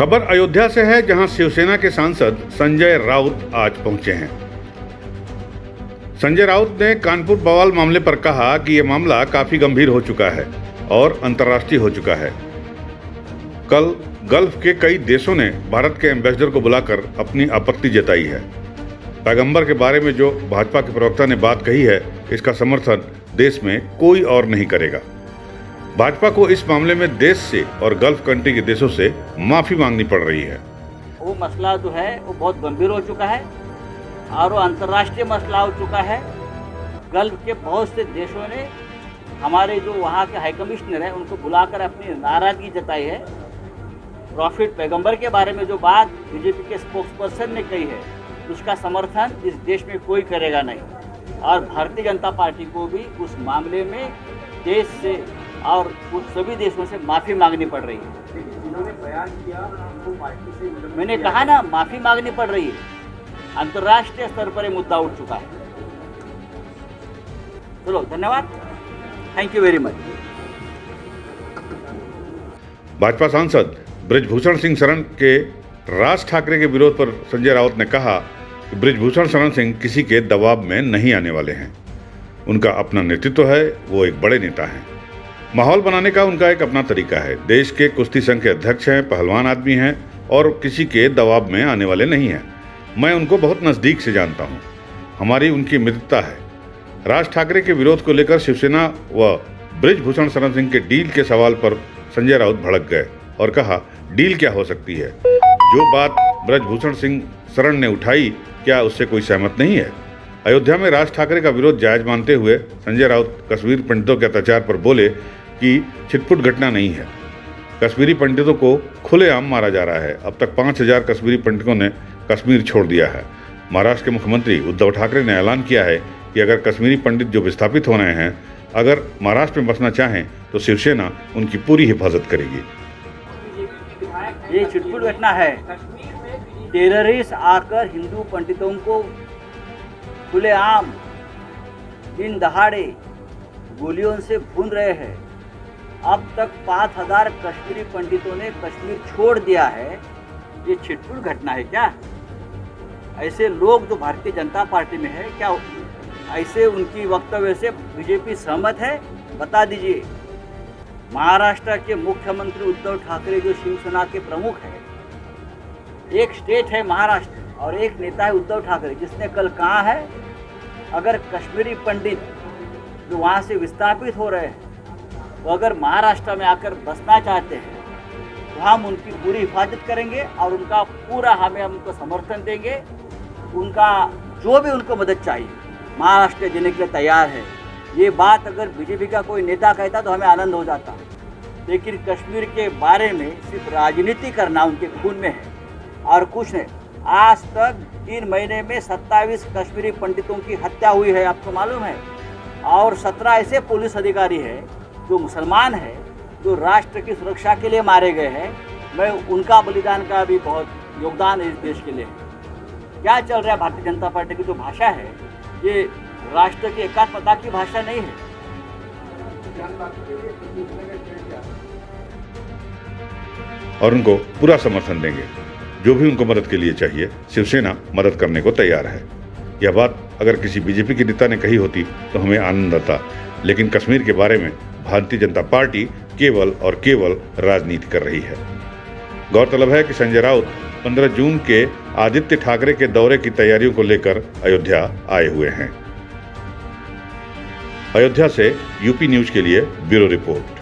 खबर अयोध्या से है, जहां शिवसेना के सांसद संजय राउत आज पहुंचे हैं। संजय राउत ने कानपुर बवाल मामले पर कहा कि यह मामला काफी गंभीर हो चुका है और अंतर्राष्ट्रीय हो चुका है। कल गल्फ के कई देशों ने भारत के एम्बेसडर को बुलाकर अपनी आपत्ति जताई है। पैगंबर के बारे में जो भाजपा के प्रवक्ता ने बात कही है, इसका समर्थन देश में कोई और नहीं करेगा। भाजपा को इस मामले में देश से और गल्फ कंट्री के देशों से माफी मांगनी पड़ रही है। वो मसला जो है वो बहुत गंभीर हो चुका है और वो अंतर्राष्ट्रीय मसला हो चुका है। गल्फ के बहुत से देशों ने हमारे जो वहाँ के हाई कमिश्नर हैं उनको बुलाकर अपनी नाराजगी जताई है। प्रॉफिट पैगंबर के बारे में जो बात बीजेपी के स्पोक्सपर्सन ने कही है, उसका समर्थन इस देश में कोई करेगा नहीं और भारतीय जनता पार्टी को भी उस मामले में देश से और उस सभी देशों से माफ़ी मांगनी पड़ रही है। जिन्होंने बयान किया उनको पार्टी से मैंने कहा ना, माफ़ी मांगनी पड़ रही है। अंतर्राष्ट्रीय स्तर पर ये मुद्दा उठ चुका है। चलो, धन्यवाद, thank you very much. Bhajpa सांसद बृजभूषण सिंह शरण के राज ठाकरे के विरोध पर संजय राउत ने कहा कि बृजभूषण शरण सिंह किसी के दबाव में नहीं आने वाले हैं। उनका अपना नेतृत्व है, वो एक बड़े नेता हैं। माहौल बनाने का उनका एक अपना तरीका है। देश के कुश्ती संघ के अध्यक्ष हैं, पहलवान आदमी हैं और किसी के दबाव में आने वाले नहीं हैं। मैं उनको बहुत नज़दीक से जानता हूं। हमारी उनकी मित्रता है। राज ठाकरे के विरोध को लेकर शिवसेना व बृजभूषण शरण सिंह के डील के सवाल पर संजय राउत भड़क गए और कहा, डील क्या हो सकती है? जो बात बृजभूषण सिंह शरण ने उठाई, क्या उससे कोई सहमत नहीं है? अयोध्या में राज ठाकरे का विरोध जायज मानते हुए संजय राउत कश्मीर पंडितों के अत्याचार पर बोले कि छिटपुट घटना नहीं है। कश्मीरी पंडितों को खुलेआम मारा जा रहा है। अब तक 5,000 कश्मीरी पंडितों ने कश्मीर छोड़ दिया है। महाराष्ट्र के मुख्यमंत्री उद्धव ठाकरे ने ऐलान किया है कि अगर कश्मीरी पंडित जो विस्थापित हो रहे हैं, अगर महाराष्ट्र में बसना चाहें तो शिवसेना उनकी पूरी हिफाजत करेगी। ये छिटपुट घटना है। टेररिस्ट आकर हिंदू पंडितों को खुलेआम दिन दहाड़े गोलियों से भून रहे हैं। अब तक 5,000 कश्मीरी पंडितों ने कश्मीर छोड़ दिया है। ये छिटपुट घटना है क्या? ऐसे लोग जो भारतीय जनता पार्टी में है, क्या ऐसे उनकी वक्तव्य से बीजेपी सहमत है? बता दीजिए। महाराष्ट्र के मुख्यमंत्री उद्धव ठाकरे जो शिवसेना के प्रमुख हैं, एक स्टेट है महाराष्ट्र और एक नेता है उद्धव ठाकरे, जिसने कल कहा है अगर कश्मीरी पंडित जो वहाँ से विस्थापित हो रहे हैं वो अगर महाराष्ट्र में आकर बसना चाहते हैं तो हम उनकी पूरी हिफाजत करेंगे और उनका पूरा हम उनको समर्थन देंगे। उनका जो भी उनको मदद चाहिए महाराष्ट्र देने के लिए तैयार है। ये बात अगर बीजेपी का कोई नेता कहता तो हमें आनंद हो जाता, लेकिन कश्मीर के बारे में सिर्फ राजनीति करना उनके खून में है और कुछ नहीं। आज तक 3 महीने में 27 कश्मीरी पंडितों की हत्या हुई है, आपको मालूम है, और 17 ऐसे पुलिस अधिकारी हैं जो मुसलमान हैं, जो राष्ट्र की सुरक्षा के लिए मारे गए हैं। मैं उनका बलिदान का भी बहुत योगदान इस देश के लिए है। क्या चल रहा है भारतीय जनता पार्टी की जो भाषा है, ये राष्ट्र की एकात्मता की भाषा नहीं है। और उनको पूरा समर्थन देंगे। जो भी उनको मदद के लिए चाहिए, शिवसेना मदद करने को तैयार है। यह बात अगर किसी बीजेपी के नेता ने कही होती तो हमें आनंद आता, लेकिन कश्मीर के बारे में भारतीय जनता पार्टी केवल और केवल राजनीति कर रही है। गौरतलब है कि संजय राउत 15 जून के आदित्य ठाकरे के दौरे की तैयारियों को लेकर अयोध्या आए हुए हैं। अयोध्या से यूपी न्यूज के लिए ब्यूरो रिपोर्ट।